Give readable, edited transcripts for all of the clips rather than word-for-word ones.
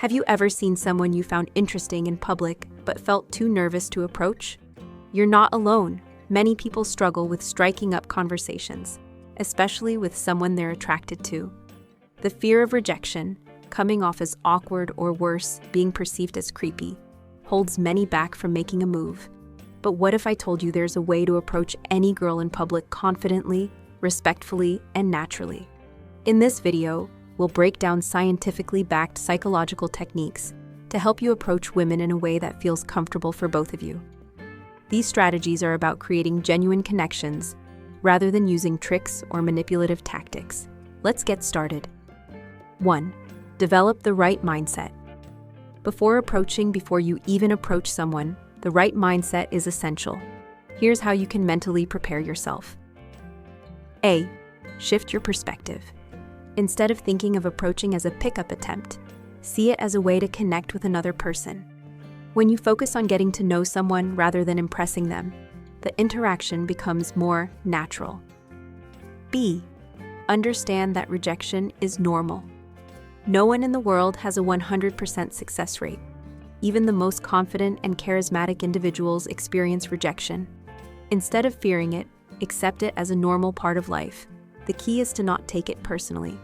Have you ever seen someone you found interesting in public but felt too nervous to approach? You're not alone. Many people struggle with striking up conversations, especially with someone they're attracted to. The fear of rejection, coming off as awkward or worse, being perceived as creepy, holds many back from making a move. But what if I told you there's a way to approach any girl in public confidently, respectfully, and naturally? In this video, we'll break down scientifically backed psychological techniques to help you approach women in a way that feels comfortable for both of you. These strategies are about creating genuine connections rather than using tricks or manipulative tactics. Let's get started. 1. Develop the right mindset. Before you even approach someone, the right mindset is essential. Here's how you can mentally prepare yourself. A. Shift your perspective. Instead of thinking of approaching as a pickup attempt, see it as a way to connect with another person. When you focus on getting to know someone rather than impressing them, the interaction becomes more natural. B. Understand that rejection is normal. No one in the world has a 100% success rate. Even the most confident and charismatic individuals experience rejection. Instead of fearing it, accept it as a normal part of life. The key is to not take it personally.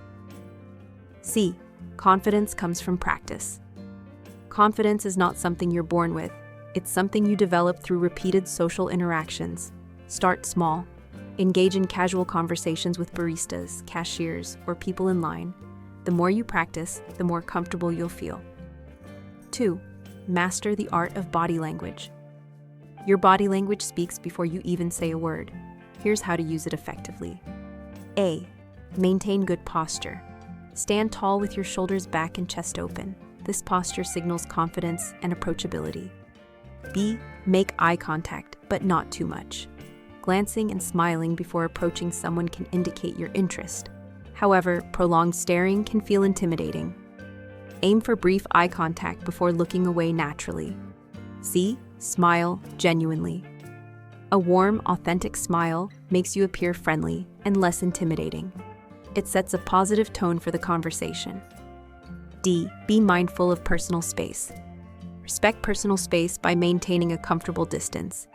C. Confidence comes from practice. Confidence is not something you're born with. It's something you develop through repeated social interactions. Start small. Engage in casual conversations with baristas, cashiers, or people in line. The more you practice, the more comfortable you'll feel. 2. Master the art of body language. Your body language speaks before you even say a word. Here's how to use it effectively. A. Maintain good posture. Stand tall with your shoulders back and chest open. This posture signals confidence and approachability. B. Make eye contact, but not too much. Glancing and smiling before approaching someone can indicate your interest. However, prolonged staring can feel intimidating. Aim for brief eye contact before looking away naturally. C. Smile genuinely. A warm, authentic smile makes you appear friendly and less intimidating. It sets a positive tone for the conversation. D. Be mindful of personal space. Respect personal space by maintaining a comfortable distance.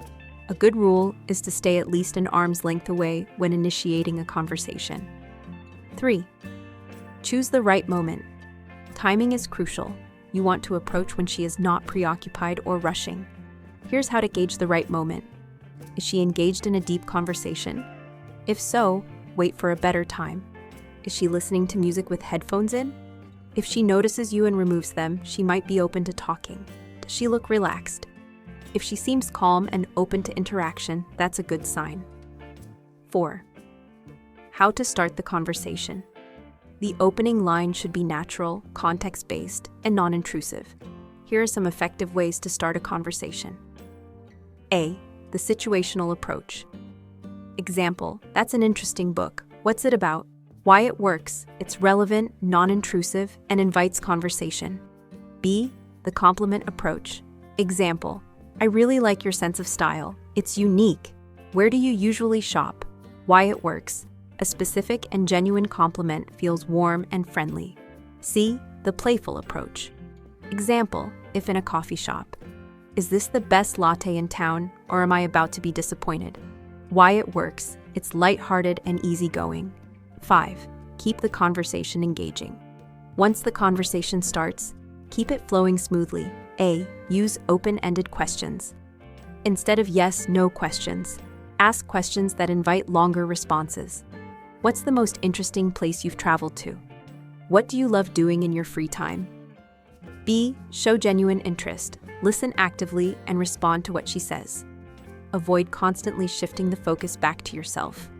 A good rule is to stay at least an arm's length away when initiating a conversation. 3. Choose the right moment. Timing is crucial. You want to approach when she is not preoccupied or rushing. Here's how to gauge the right moment. Is she engaged in a deep conversation? If so, wait for a better time. Is she listening to music with headphones in? If she notices you and removes them, she might be open to talking. Does she look relaxed? If she seems calm and open to interaction, that's a good sign. 4. How to start the conversation. The opening line should be natural, context-based, and non-intrusive. Here are some effective ways to start a conversation. A. The situational approach. Example, that's an interesting book. What's it about? Why it works. It's relevant, non-intrusive, and invites conversation. B. The compliment approach. Example, I really like your sense of style. It's unique. Where do you usually shop? Why it works. A specific and genuine compliment feels warm and friendly. C. The playful approach. Example, if in a coffee shop. Is this the best latte in town, or am I about to be disappointed? Why it works. It's lighthearted and easygoing. 5. Keep the conversation engaging. Once the conversation starts, keep it flowing smoothly. A. Use open-ended questions. Instead of yes/no questions, ask questions that invite longer responses. What's the most interesting place you've traveled to? What do you love doing in your free time? B. Show genuine interest. Listen actively and respond to what she says. Avoid constantly shifting the focus back to yourself.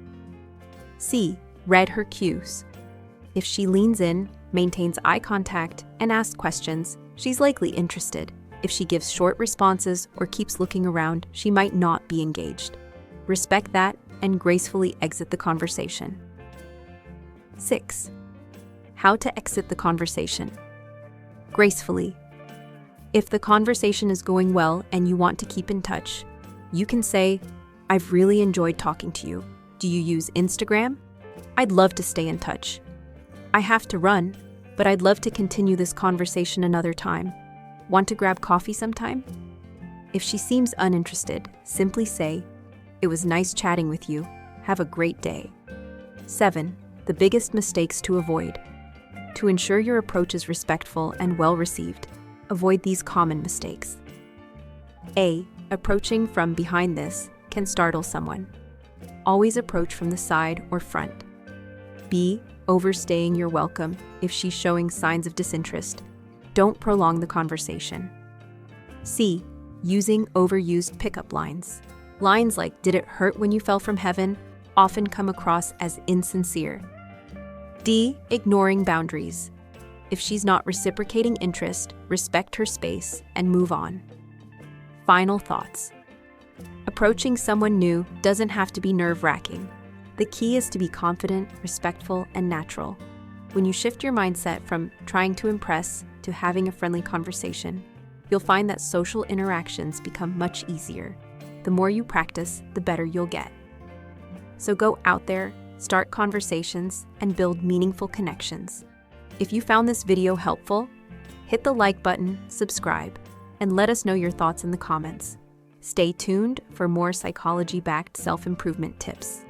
C. Read her cues. If she leans in, maintains eye contact, and asks questions, she's likely interested. If she gives short responses or keeps looking around, she might not be engaged. Respect that and gracefully exit the conversation. 6. How to exit the conversation. Gracefully. If the conversation is going well and you want to keep in touch, you can say, I've really enjoyed talking to you. Do you use Instagram? I'd love to stay in touch. I have to run, but but I'd love to continue this conversation another time. Want to grab coffee sometime? If she seems uninterested, simply say, "It was nice chatting with you. Have a great day." 7. The biggest mistakes to avoid. To ensure your approach is respectful and well received, avoid these common mistakes. A. Approaching from behind. This can startle someone. Always approach from the side or front. B. Overstaying your welcome. If she's showing signs of disinterest, don't prolong the conversation. C. Using overused pickup lines. Lines like "Did it hurt when you fell from heaven?" often come across as insincere. D. Ignoring boundaries. If she's not reciprocating interest, respect her space and move on. Final thoughts. Approaching someone new doesn't have to be nerve-wracking. The key is to be confident, respectful, and natural. When you shift your mindset from trying to impress to having a friendly conversation, you'll find that social interactions become much easier. The more you practice, the better you'll get. So go out there, start conversations, and build meaningful connections. If you found this video helpful, hit the like button, subscribe, and let us know your thoughts in the comments. Stay tuned for more psychology-backed self-improvement tips.